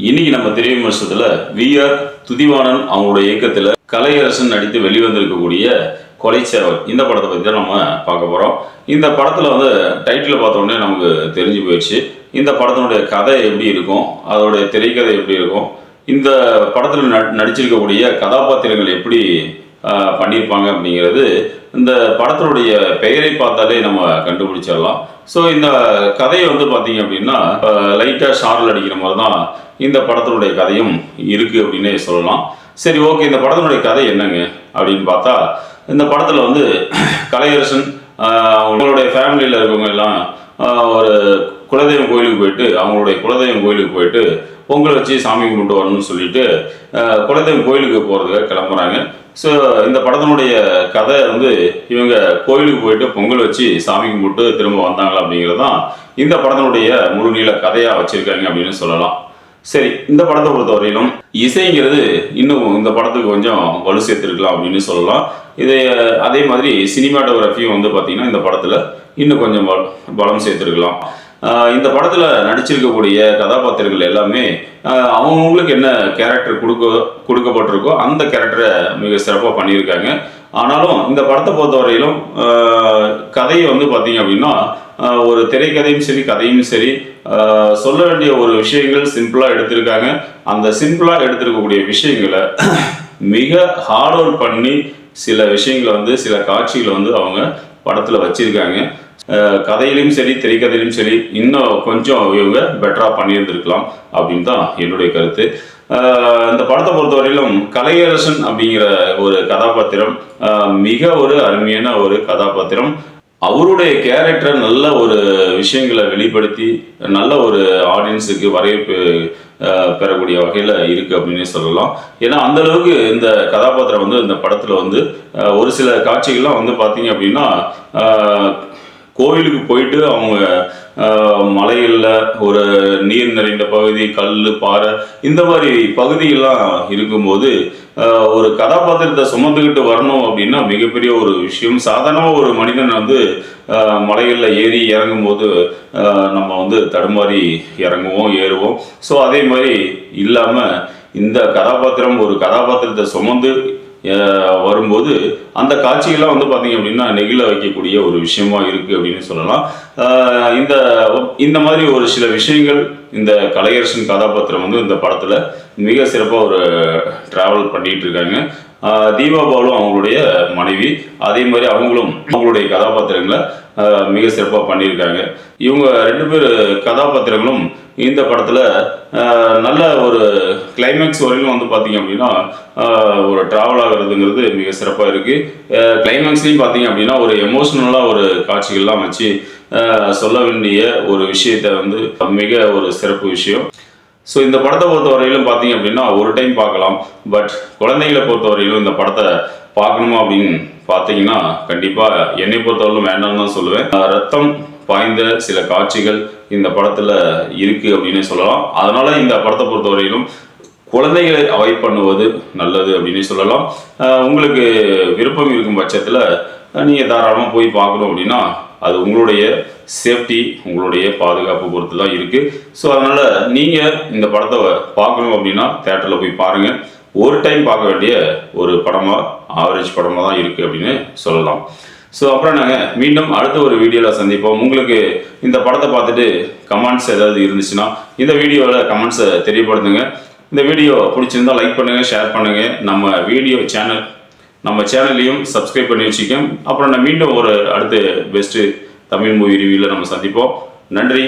இன்னைக்கு நம்ம திரை விமர்சனத்துல வி.ஆர். துதிவாணன் அவங்களுடைய இயக்கத்துல கலையரசன் நடித்து வெளிவந்திருக்கக்கூடிய கொலைச்சேவல் இந்த படத்தை பத்தி தான் நம்ம பார்க்க போறோம். இந்த படத்துல டைட்டில் பார்த்த உடனே நமக்கு தெரிஞ்சு போயிடுச்சு இந்த படத்தினுடைய கதை எப்படி இருக்கும், அதோடைய திரைக்கதை எப்படி இருக்கும், இந்த படத்துல நடிச்சிருக்கக்கூடிய கதாபாத்திரங்கள் எப்படி பண்ணியிருப்பாங்க அப்படிங்கிறது இந்த படத்தினுடைய பெயரை பார்த்தாலே நம்ம கண்டுபிடிச்சிடலாம். ஸோ இந்த கதையை பார்த்தீங்க அப்படின்னா லைட்டாக ஷார்ல் அடிக்கிற மாதிரி தான் இந்த படத்தினுடைய கதையும் இருக்குது அப்படின்னே சொல்லலாம். சரி, ஓகே, இந்த படத்தினுடைய கதை என்னங்க அப்படின்னு பார்த்தா, இந்த படத்தில் கலையரசன் அவங்களுடைய ஃபேமிலியில் இருக்கவங்க எல்லாம் ஒரு குலதெய்வம் கோயிலுக்கு போயிட்டு அவங்களுடைய குலதெய்வம் கோயிலுக்கு போயிட்டு பொங்கல் வச்சு சாமி கும்பிட்டு வரணும்னு சொல்லிட்டு குலதெய்வம் கோயிலுக்கு போகிறதுக்காக கிளம்புறாங்க. ஸோ இந்த படத்தினுடைய கதை இவங்க கோயிலுக்கு போயிட்டு பொங்கல் வச்சு சாமி கும்பிட்டு திரும்ப வந்தாங்களா அப்படிங்கிறது தான் இந்த படத்தினுடைய முழு நீள கதையாக வச்சுருக்காங்க அப்படின்னு சொல்லலாம். சரி, இந்த படத்தை பொறுத்த வரையிலும் இசைங்கிறது இன்னும் இந்த படத்துக்கு கொஞ்சம் வலு சேர்த்துருக்கலாம் அப்படின்னு சொல்லலாம். அதே மாதிரி சினிமாட்டோகிராஃபியும் பார்த்தீங்கன்னா இந்த படத்தில் இன்னும் கொஞ்சம் பலம் சேர்த்துருக்கலாம். இந்த படத்தில் நடிச்சிருக்கக்கூடிய கதாபாத்திரங்கள் எல்லாமே அவங்களுக்கு என்ன கேரக்டர் கொடுக்கப்பட்டிருக்கோ அந்த கேரக்டரை மிக சிறப்பாக பண்ணியிருக்காங்க. ஆனாலும் இந்த படத்தை பொறுத்தவரையிலும் கதையை பார்த்தீங்க அப்படின்னா ஒரு திரைக்கதையும் சரி கதையும் சரி சொல்ல வேண்டிய ஒரு விஷயங்கள் சிம்பிளாக எடுத்திருக்காங்க. அந்த சிம்பிளாக எடுத்திருக்கக்கூடிய விஷயங்களை மிக ஹார்ட் ஒர்க் பண்ணி சில விஷயங்களை சில காட்சிகளை அவங்க படத்தில் வச்சிருக்காங்க. கதையிலும் சரி திரைக்கதையிலும் சரி இன்னும் கொஞ்சம் இவங்க பெட்டராக பண்ணியிருந்திருக்கலாம் அப்படின்னு தான் என்னுடைய கருத்து. இந்த படத்தை பொறுத்தவரையிலும் கலையரசன் அப்படிங்கிற ஒரு கதாபாத்திரம் மிக ஒரு அருமையான ஒரு கதாபாத்திரம். அவருடைய கேரக்டரை நல்ல ஒரு விஷயங்களை வெளிப்படுத்தி நல்ல ஒரு ஆடியன்ஸுக்கு வரவேற்பு பெறக்கூடிய வகையில் இருக்குது அப்படின்னு சொல்லலாம். ஏன்னா அந்த அளவுக்கு இந்த கதாபாத்திரம் இந்த படத்தில் ஒரு சில காட்சிகள்லாம் பார்த்தீங்க அப்படின்னா கோவிலுக்கு போயிட்டு அவங்க மலையில் ஒரு நீர் நிறைந்த பகுதி, கல், பாறை இந்த மாதிரி பகுதியெல்லாம் இருக்கும்போது ஒரு கதாபாத்திரத்தை சுமந்துக்கிட்டு வரணும் அப்படின்னா மிகப்பெரிய ஒரு விஷயம். சாதாரணமாக ஒரு மனிதன் மலைகளில் ஏறி இறங்கும் போது நம்ம தடுமாறி இறங்குவோம், ஏறுவோம். ஸோ அதே மாதிரி இல்லாமல் இந்த கதாபாத்திரம் ஒரு கதாபாத்திரத்தை சுமந்து வரும்போது அந்த காட்சிகள்லாம் பார்த்தீங்க அப்படின்னா நெகிழ வைக்கக்கூடிய ஒரு விஷயமா இருக்குது அப்படின்னு சொல்லலாம். இந்த மாதிரி ஒரு சில விஷயங்கள் இந்த கலையரசன் கதாபாத்திரம் இந்த படத்தில் மிக சிறப்பாக ஒரு ட்ராவல் பண்ணிகிட்டு இருக்காங்க. தீபா பாலு அவங்களுடைய மனைவி, அதே மாதிரி அவங்களுடைய கதாபாத்திரங்களை மிக சிறப்பாக பண்ணியிருக்காங்க. இவங்க 2 பேர் கதாபாத்திரங்களும் இந்த படத்தில் நல்ல ஒரு கிளைமேக்ஸ் வரையிலும் பார்த்தீங்க அப்படின்னா ஒரு ட்ராவல் ஆகிறதுங்கிறது மிக சிறப்பாக இருக்குது. கிளைமேக்ஸ்லையும் பார்த்தீங்க அப்படின்னா ஒரு எமோஷ்னலாக ஒரு காட்சிகள்லாம் வச்சு சொல்ல வேண்டிய ஒரு விஷயத்தை மிக ஒரு சிறப்பு விஷயம். ஸோ இந்த படத்தை பொறுத்த வரையிலும் பார்த்தீங்க அப்படின்னா ஒரு டைம் பார்க்கலாம். பட் குழந்தைகளை பொறுத்த வரையிலும் இந்த படத்தை பார்க்கணுமா அப்படின்னு பார்த்தீங்கன்னா கண்டிப்பாக என்னை பொறுத்தவரையிலும் வேண்டாம்னு தான் சொல்லுவேன். ரத்தம் பாய்ந்த சில காட்சிகள் இந்த படத்தில் இருக்குது அப்படின்னு சொல்லலாம். அதனால் இந்த படத்தை பொறுத்தவரையிலும் குழந்தைகளை அவாய்ட் பண்ணுவது நல்லது அப்படின்னு சொல்லலாம். உங்களுக்கு விருப்பம் இருக்கும் பட்சத்தில் நீங்கள் தாராளமாக போய் பார்க்கணும் அப்படின்னா அது உங்களுடைய சேஃப்டி, உங்களுடைய பாதுகாப்பு பொறுத்து தான் இருக்குது. ஸோ அதனால் நீங்கள் இந்த படத்தை பார்க்கணும் அப்படின்னா தேட்டரில் போய் பாருங்கள். ஒரு டைம் பார்க்க வேண்டிய ஒரு படமாக, ஆவரேஜ் படமாக தான் இருக்குது அப்படின்னு சொல்லலாம். ஸோ அப்புறம் நாங்கள் மீண்டும் அடுத்த ஒரு வீடியோவில் சந்திப்போம். உங்களுக்கு இந்த படத்தை பார்த்துட்டு கமெண்ட்ஸ் ஏதாவது இருந்துச்சுன்னா இந்த வீடியோவில் கமெண்ட்ஸை தெரியப்படுத்துங்க. இந்த வீடியோ பிடிச்சிருந்தால் லைக் பண்ணுங்கள், ஷேர் பண்ணுங்கள். நம்ம சேனலையும் சப்ஸ்கிரைப் பண்ணி வச்சுக்கோங்க. அப்புறம் நான் மீண்டும் ஒரு அடுத்த பெஸ்ட்டு தமிழ் மூவி ரிவ்யூவில் நம்ம சந்திப்போம். நன்றி.